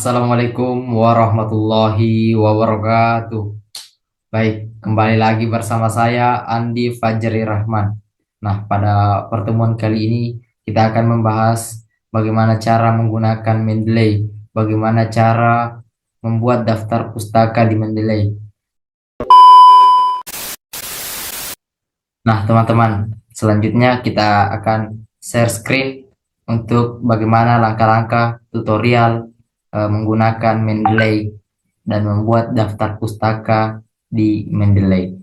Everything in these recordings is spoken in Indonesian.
Assalamualaikum warahmatullahi wabarakatuh. Baik, kembali lagi bersama saya Andi Fajri Rahman. Nah, pada pertemuan kali ini kita akan membahas bagaimana cara menggunakan Mendeley, bagaimana cara membuat daftar pustaka di Mendeley. Nah, teman-teman, selanjutnya kita akan share screen untuk bagaimana langkah-langkah tutorial menggunakan Mendeley dan membuat daftar pustaka di Mendeley.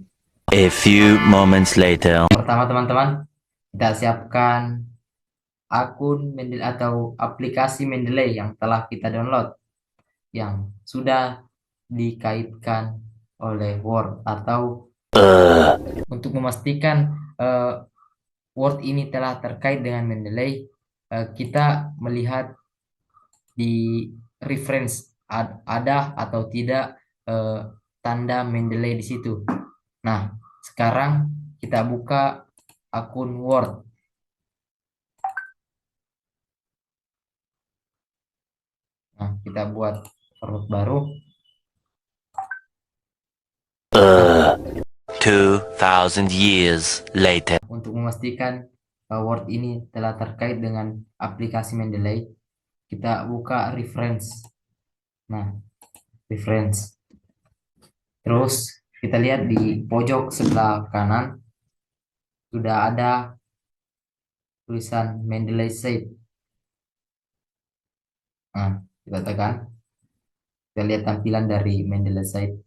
A few moments later. Pertama, teman-teman, kita siapkan akun Mendeley atau aplikasi Mendeley yang telah kita download, yang sudah dikaitkan oleh Word, atau untuk memastikan eh, Word ini telah terkait dengan Mendeley, kita melihat di reference ada atau tidak eh, tanda Mendeley di situ. Nah, sekarang kita buka akun Word. Nah, kita buat format baru. Nah, 2000 years later. untuk memastikan Word ini telah terkait dengan aplikasi Mendeley, kita buka reference. Nah, reference. Terus kita lihat di pojok sebelah kanan sudah ada tulisan Mendeley Shape. Nah, kita tekan. Kita lihat tampilan dari Mendeley Shape.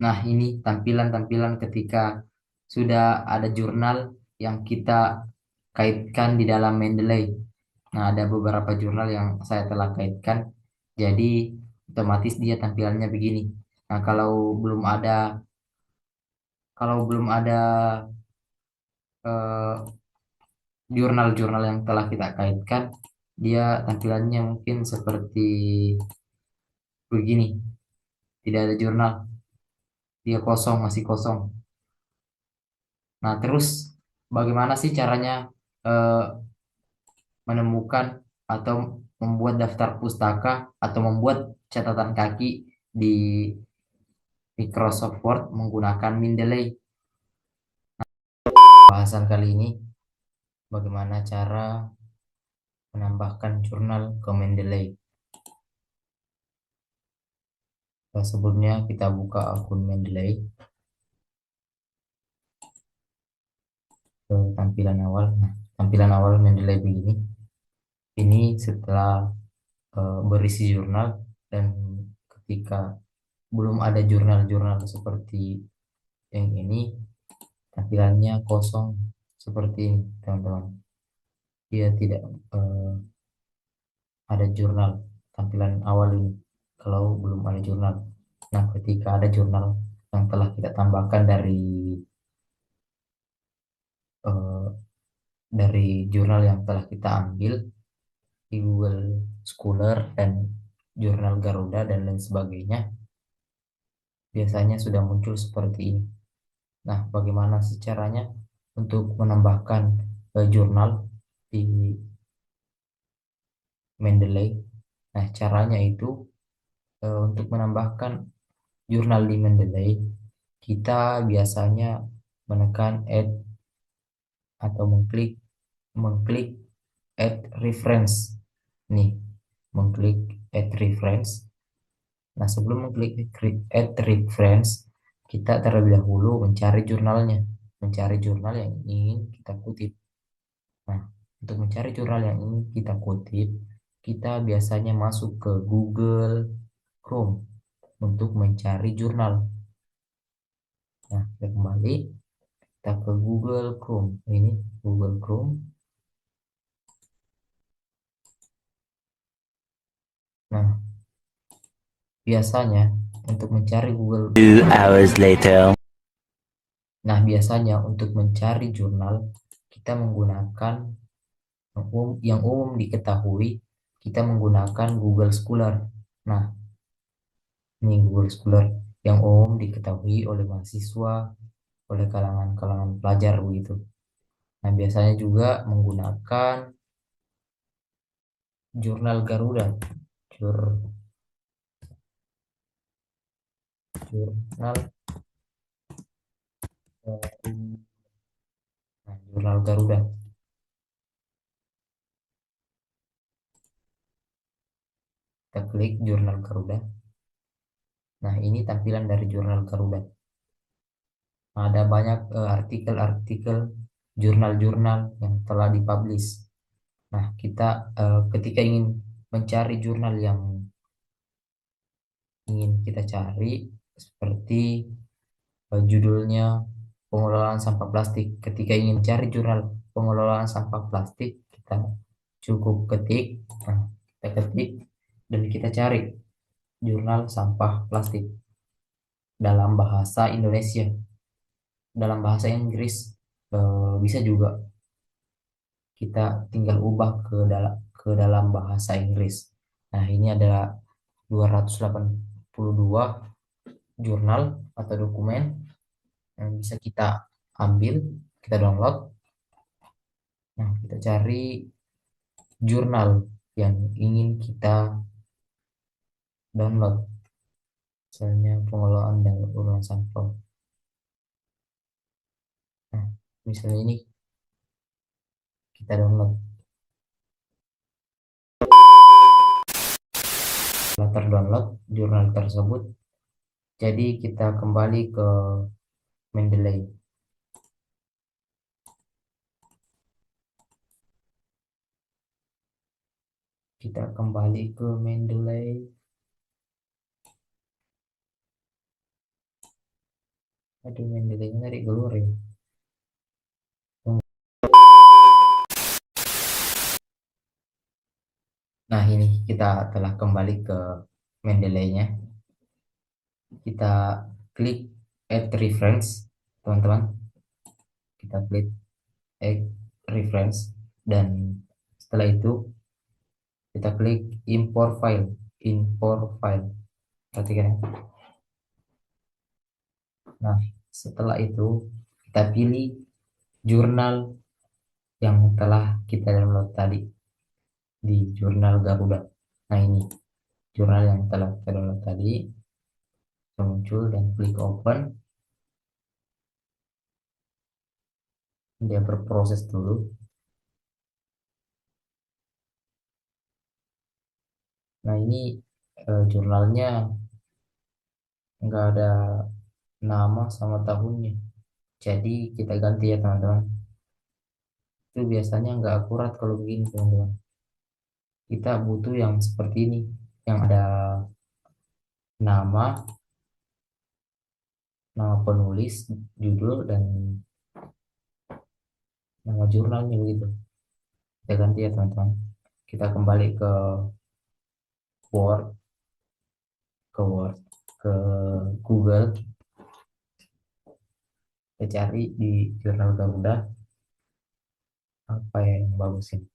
Nah, ini tampilan-tampilan ketika sudah ada jurnal yang kita kaitkan di dalam Mendeley. Nah, ada beberapa jurnal yang saya telah kaitkan, jadi otomatis dia tampilannya begini. Nah, kalau belum ada eh, jurnal-jurnal yang telah kita kaitkan, dia tampilannya mungkin seperti begini. Tidak ada jurnal, dia kosong, masih kosong. Nah, terus bagaimana sih caranya eh, menemukan atau membuat daftar pustaka atau membuat catatan kaki di Microsoft Word menggunakan Mendeley? Bahasan kali ini bagaimana cara menambahkan jurnal ke Mendeley. Nah, sebelumnya kita buka akun Mendeley ke tampilan awal. Nah, tampilan awal Mendeley begini. Ini setelah berisi jurnal, dan ketika belum ada jurnal-jurnal seperti yang ini, tampilannya kosong seperti ini, teman-teman. Dia tidak eh, ada jurnal tampilan awal ini kalau belum ada jurnal. Nah, ketika ada jurnal yang telah kita tambahkan eh, dari jurnal yang telah kita ambil di Google Scholar dan jurnal Garuda dan lain sebagainya, biasanya sudah muncul seperti ini. Nah, bagaimana sih caranya untuk menambahkan jurnal di Mendeley? Nah, caranya itu untuk menambahkan jurnal di Mendeley, kita biasanya menekan add atau mengklik mengklik add reference. Nih, mengklik add reference. Nah, sebelum mengklik add reference, kita terlebih dahulu mencari jurnalnya, mencari jurnal yang ingin kita kutip. Nah, untuk mencari jurnal yang ingin kita kutip, kita biasanya masuk ke Google Chrome untuk mencari jurnal. Nah, kita kembali, kita ke Google Chrome. Ini Google Chrome. Nah, biasanya untuk mencari Google, 2 hours later. nah biasanya untuk mencari jurnal kita menggunakan yang umum diketahui, kita menggunakan Google Scholar. Nah, ini Google Scholar yang umum diketahui oleh mahasiswa, oleh kalangan-kalangan pelajar begitu. Nah, biasanya juga menggunakan jurnal Garuda. Jurnal Garuda. Nah, jurnal Garuda. Kita klik jurnal Garuda. Nah, ini tampilan dari jurnal Garuda. Ada banyak artikel-artikel jurnal-jurnal yang telah dipublish. Nah, kita ketika ingin mencari jurnal yang ingin kita cari, seperti judulnya pengelolaan sampah plastik. Ketika ingin cari jurnal pengelolaan sampah plastik, kita cukup ketik, nah, kita ketik dan kita cari jurnal sampah plastik dalam bahasa Indonesia, dalam bahasa Inggris bisa juga. Kita tinggal ubah ke dalam bahasa Inggris. Nah, ini adalah 282 jurnal atau dokumen yang bisa kita ambil, kita download. Nah, kita cari jurnal yang ingin kita download, misalnya pengelolaan dan pengelolaan sampel. Nah, misalnya ini kita download. Setelah terdownload jurnal tersebut, jadi kita kembali ke Mendeley. Kita kembali ke Mendeley. Aduh, Mendeley tadi keluar ya. Nah, ini kita telah kembali ke Mendeley-nya. Kita klik add reference, teman-teman. Kita klik add reference dan setelah itu kita klik import file. Import file. Perhatikan ya. Nah, setelah itu kita pilih jurnal yang telah kita download tadi di jurnal Garuda. Nah, ini jurnal yang telah kita download tadi muncul dan klik open. Dia berproses dulu. Nah, ini jurnalnya nggak ada nama sama tahunnya. Jadi kita ganti ya teman-teman. Itu biasanya nggak akurat kalau begini teman-teman. Kita butuh yang seperti ini, yang ada nama, nama penulis, judul, dan nama jurnalnya begitu. Kita ganti ya teman-teman. Kita kembali ke Word, ke Word, ke Google. Kita cari di jurnal Garuda apa yang bagus ini.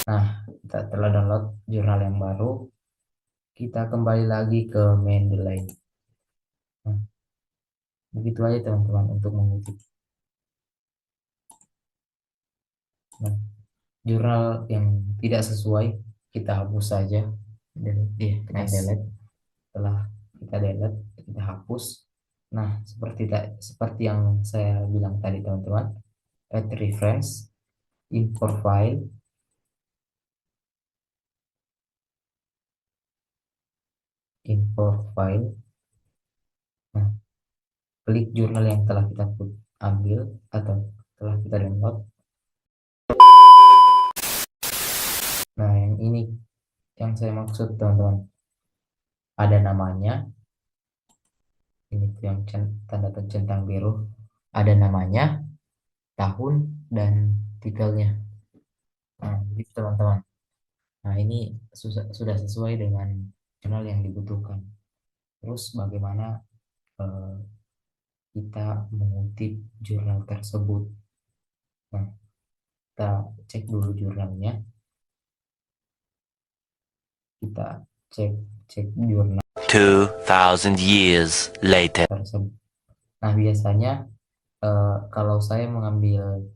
Nah, kita telah download jurnal yang baru. Kita kembali lagi ke Mendeley. Nah, begitu aja teman-teman untuk mengutip. Nah, jurnal yang tidak sesuai kita hapus saja. Kita delete. Setelah kita delete, kita hapus. Nah, seperti yang saya bilang tadi teman-teman, add reference, import file, import file. Nah, klik jurnal yang telah kita ambil atau telah kita download. Nah, yang ini yang saya maksud teman-teman. Ada namanya. Ini tuh yang tanda centang biru. Ada namanya, tahun, dan titelnya. Nah, gitu teman-teman. Nah, ini sudah sesuai dengan jurnal yang dibutuhkan. Terus bagaimana eh, kita mengutip jurnal tersebut? Nah, kita cek dulu jurnalnya. Kita cek jurnal 2,000 years later. tersebut. Nah, biasanya Kalau saya mengambil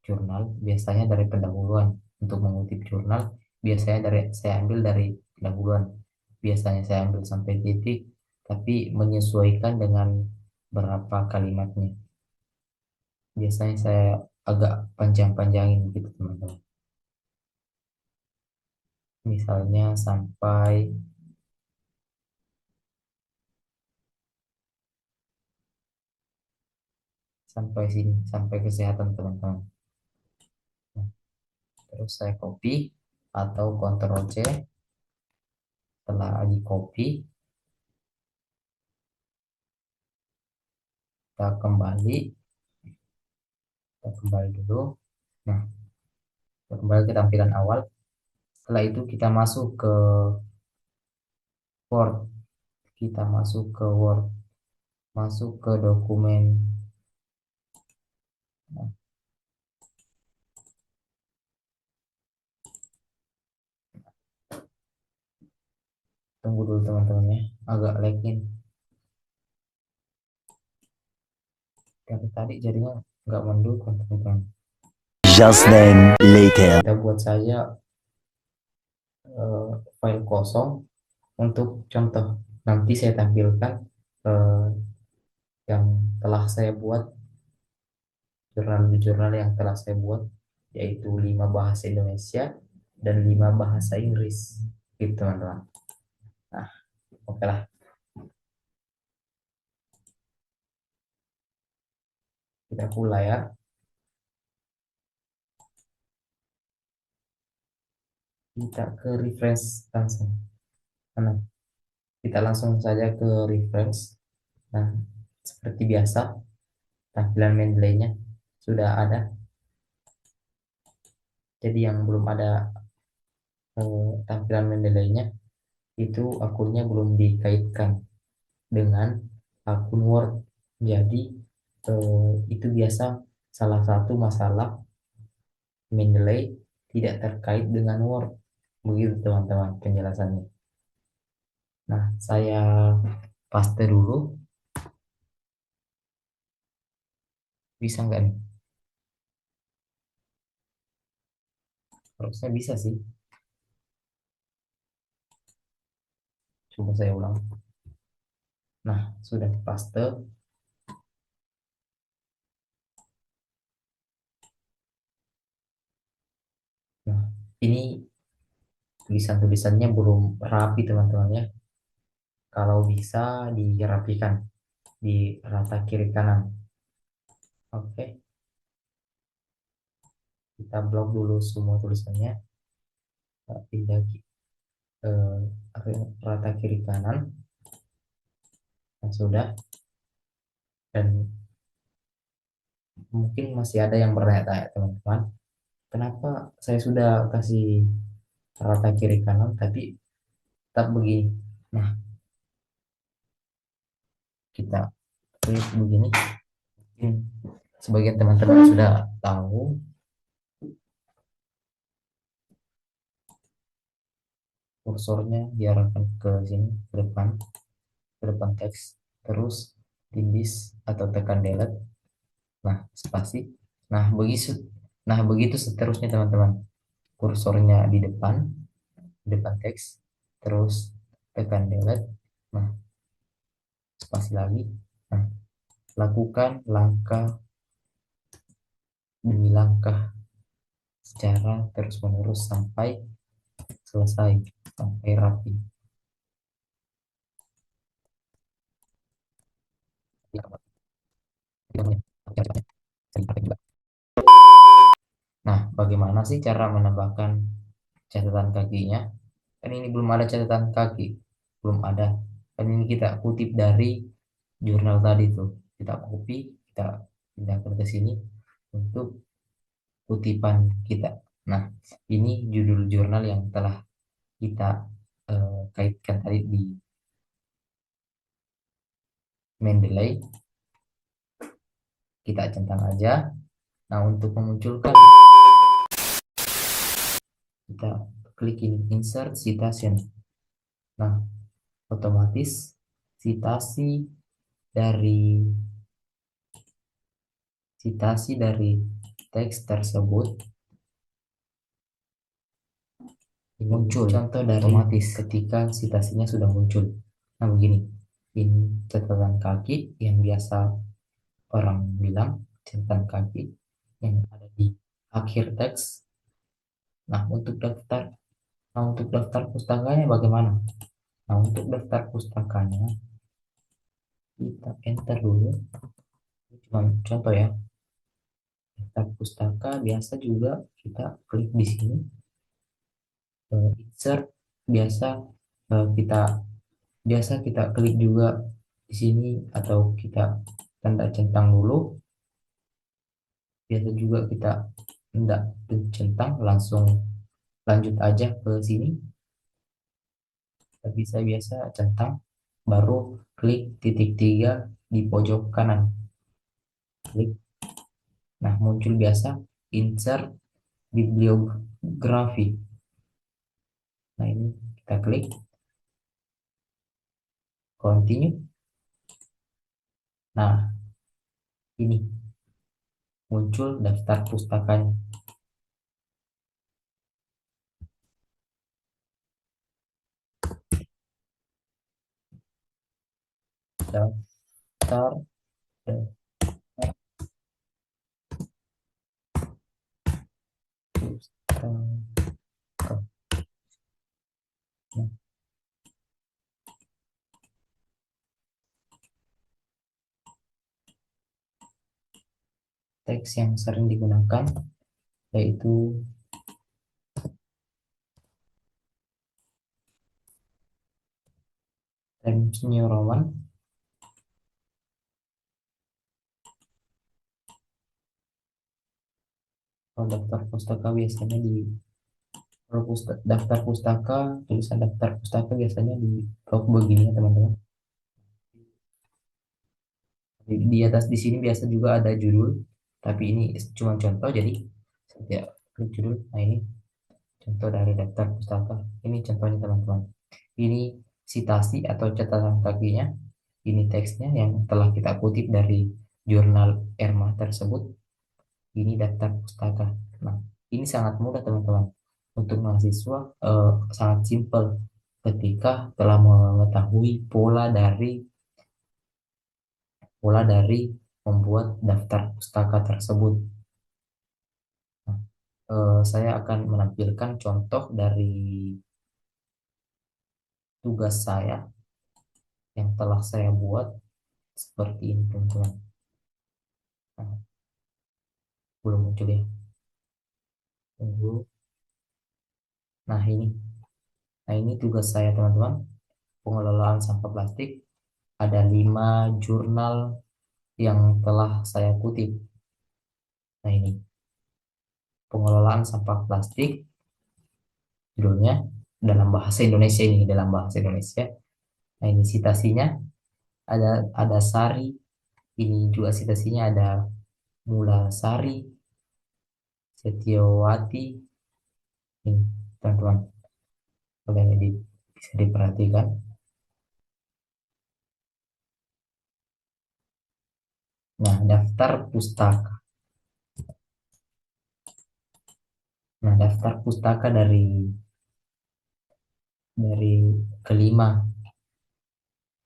jurnal, biasanya dari pendahuluan. Untuk mengutip jurnal, biasanya saya ambil dari pendahuluan. Biasanya saya ambil sampai titik, tapi menyesuaikan dengan berapa kalimatnya. Biasanya saya agak panjang-panjangin gitu teman-teman. Misalnya sampai sini, sampai kesehatan teman-teman. Nah, terus saya copy atau Ctrl C. Setelah di copy, kita kembali dulu. Nah, kita kembali ke tampilan awal. Setelah itu kita masuk ke Word. Kita masuk ke Word, masuk ke dokumen. Nah, tunggu dulu teman-teman ya, agak lagging. Dari tadi jadinya nggak mendukung teman-teman. Just then later. Kita buat saja file kosong untuk contoh. Nanti saya tampilkan eh, yang telah saya buat, jurnal-jurnal yang telah saya buat, yaitu 5 bahasa Indonesia dan 5 bahasa Inggris. Gitu teman-teman. Nah, oke lah. Kita full layar. Kita ke reference langsung. Nah, kita langsung saja ke reference. Nah, seperti biasa, tampilan Mendeley-nya sudah ada. Jadi yang belum ada tampilan Mendeley-nya itu akunnya belum dikaitkan dengan akun Word. Jadi itu biasa salah satu masalah Mendeley tidak terkait dengan Word. Begitu teman-teman penjelasannya. Nah, saya paste dulu. Bisa nggak nih? Harusnya bisa sih. Coba saya ulang. Nah, sudah paste. Nah, ini tulisan-tulisannya belum rapi teman-teman ya. Kalau bisa dirapikan di rata kiri kanan. Oke, kita blok dulu semua tulisannya. Kita pindah rata kiri kanan. Nah, sudah. Dan mungkin masih ada yang bertanya-tanya teman-teman. Kenapa saya sudah kasih rata kiri kanan tapi tetap begini? Nah, kita klik begini. Mungkin sebagian teman-teman sudah tahu, kursornya diarahkan ke sini, ke depan teks, terus tindis atau tekan delete, nah spasi, nah begitu, seterusnya teman-teman. Kursornya di depan teks, terus tekan delete, nah spasi lagi, nah lakukan langkah demi langkah secara terus menerus sampai selesai, sampai rapi. Nah, bagaimana sih cara menambahkan catatan kakinya? Kan ini belum ada catatan kaki, belum ada. Kan ini kita kutip dari jurnal tadi tuh. Kita copy, kita pindahkan ke sini untuk kutipan kita. Nah, ini judul jurnal yang telah kita kaitkan tadi di Mendeley. Kita centang aja. Nah, untuk memunculkan, kita klik ini insert citation. Nah, otomatis citasi dari Citasi dari teks tersebut muncul. Contoh dari otomatis ketika citasinya sudah muncul. Nah, begini. Ini catatan kaki yang biasa orang bilang catatan kaki yang ada di akhir teks. Nah, untuk daftar pustakanya bagaimana? Nah, untuk daftar pustakanya kita enter dulu. Ini cuma contoh ya. Daftar pustaka biasa juga kita klik di sini. Insert biasa kita klik juga di sini atau kita tanda centang dulu. Biasa juga kita tidak centang, langsung lanjut aja ke sini. Kita bisa biasa centang, baru klik titik 3 di pojok kanan. Klik. Nah, muncul biasa insert bibliografi. Nah, ini kita klik continue. Nah, ini muncul daftar pustakanya. Daftar pustaka. Nah, teks yang sering digunakan yaitu Times New Roman. Kalau daftar pustaka biasanya di daftar pustaka, tulisan daftar pustaka biasanya di blok begini ya teman-teman. Di atas di sini biasa juga ada judul, tapi ini cuma contoh jadi saya klik judul. Nah, ini contoh dari daftar pustaka. Ini contohnya teman-teman. Ini citasi atau catatan kakinya. Ini teksnya yang telah kita kutip dari jurnal ERMA tersebut. Ini daftar pustaka. Nah, ini sangat mudah teman-teman. Untuk mahasiswa sangat simpel ketika telah mengetahui pola dari membuat daftar pustaka tersebut. Nah, saya akan menampilkan contoh dari tugas saya yang telah saya buat seperti ini teman-teman. Nah, belum muncul ya. Tunggu. Nah, ini tugas saya teman-teman. Pengelolaan sampah plastik. Ada 5 jurnal yang telah saya kutip. Nah, ini pengelolaan sampah plastik judulnya dalam bahasa Indonesia, ini dalam bahasa Indonesia. Nah, ini citasinya ada Sari, ini juga citasinya ada Mula Sari, Setiawati. Ini teman-teman boleh bisa diperhatikan. Nah, daftar pustaka. Nah, daftar pustaka dari kelima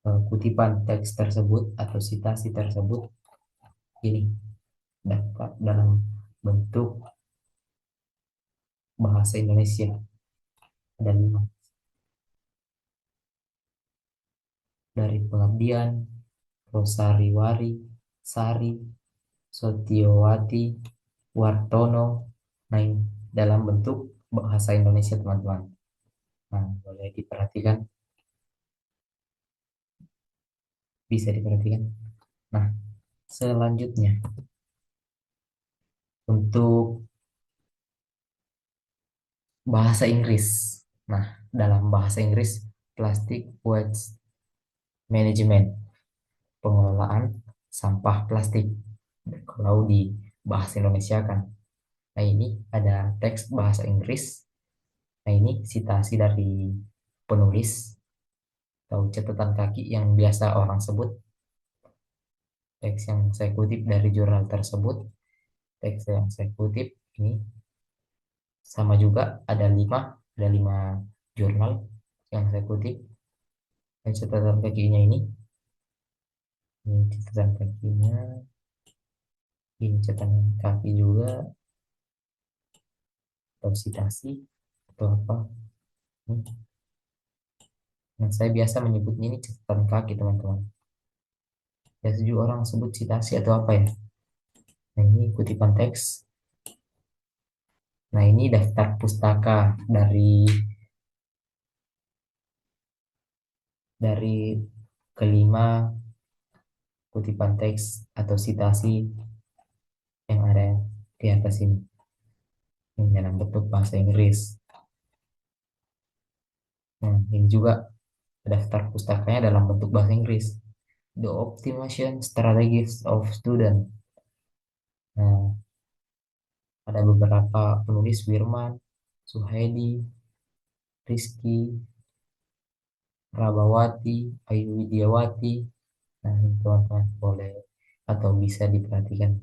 kutipan teks tersebut atau citasi tersebut ini dapat dalam bentuk bahasa Indonesia. Ada 5. Dari Pengabdian, Rosariwari, Sari, Sotiowati, Wartono. Nah, ini dalam bentuk bahasa Indonesia teman-teman. Nah, boleh diperhatikan. Bisa diperhatikan. Nah, selanjutnya untuk bahasa Inggris. Nah, dalam bahasa Inggris, Plastic Waste Management, pengelolaan sampah plastik. Kalau di bahasa Indonesia kan. Nah, ini ada teks bahasa Inggris. Nah, ini citasi dari penulis atau catatan kaki yang biasa orang sebut. Teks yang saya kutip dari jurnal tersebut. teks yang saya kutip ini sama juga, ada lima jurnal yang saya kutip. Dan catatan kakinya ini catatan kakinya, ini catatan kaki juga, atau sitasi atau apa. Nah, saya biasa menyebutnya ini catatan kaki, teman-teman. Biasa juga orang sebut citasi atau apa ya. Nah, ini kutipan teks. Nah, ini daftar pustaka dari kelima kutipan teks atau citasi yang ada di atas ini. Ini dalam bentuk bahasa Inggris. Nah, ini juga daftar pustakanya dalam bentuk bahasa Inggris. The Optimization Strategies of Student. Nah, ada beberapa penulis: Wirman, Suhaidi, Rizky, Prabawati, Ayu Widiawati. Nah, ini teman-teman boleh atau bisa diperhatikan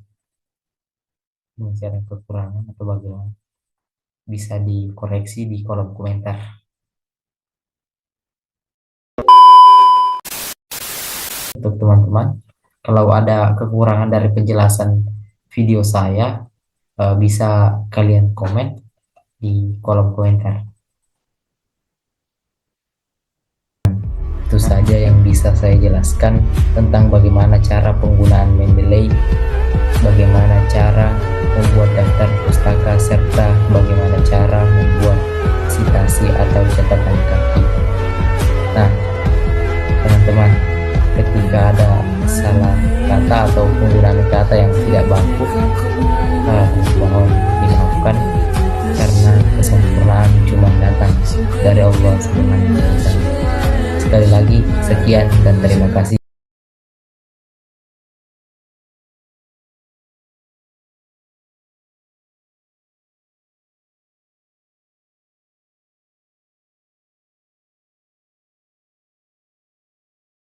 masih ada kekurangan atau bagaimana, bisa dikoreksi di kolom komentar. Untuk teman-teman, kalau ada kekurangan dari penjelasan video saya, bisa kalian komen di kolom komentar. Itu saja yang bisa saya jelaskan tentang bagaimana cara penggunaan Mendeley, bagaimana cara membuat daftar pustaka, serta bagaimana cara membuat citasi atau catatan kaki. Nah, teman-teman, ketika ada salah kata atau penggunaan kata yang tidak baku, mohon dimaafkan, karena kesempurnaan cuma datang dari Allah Subhanahu wa Ta'ala. Sekali lagi, sekian dan terima kasih.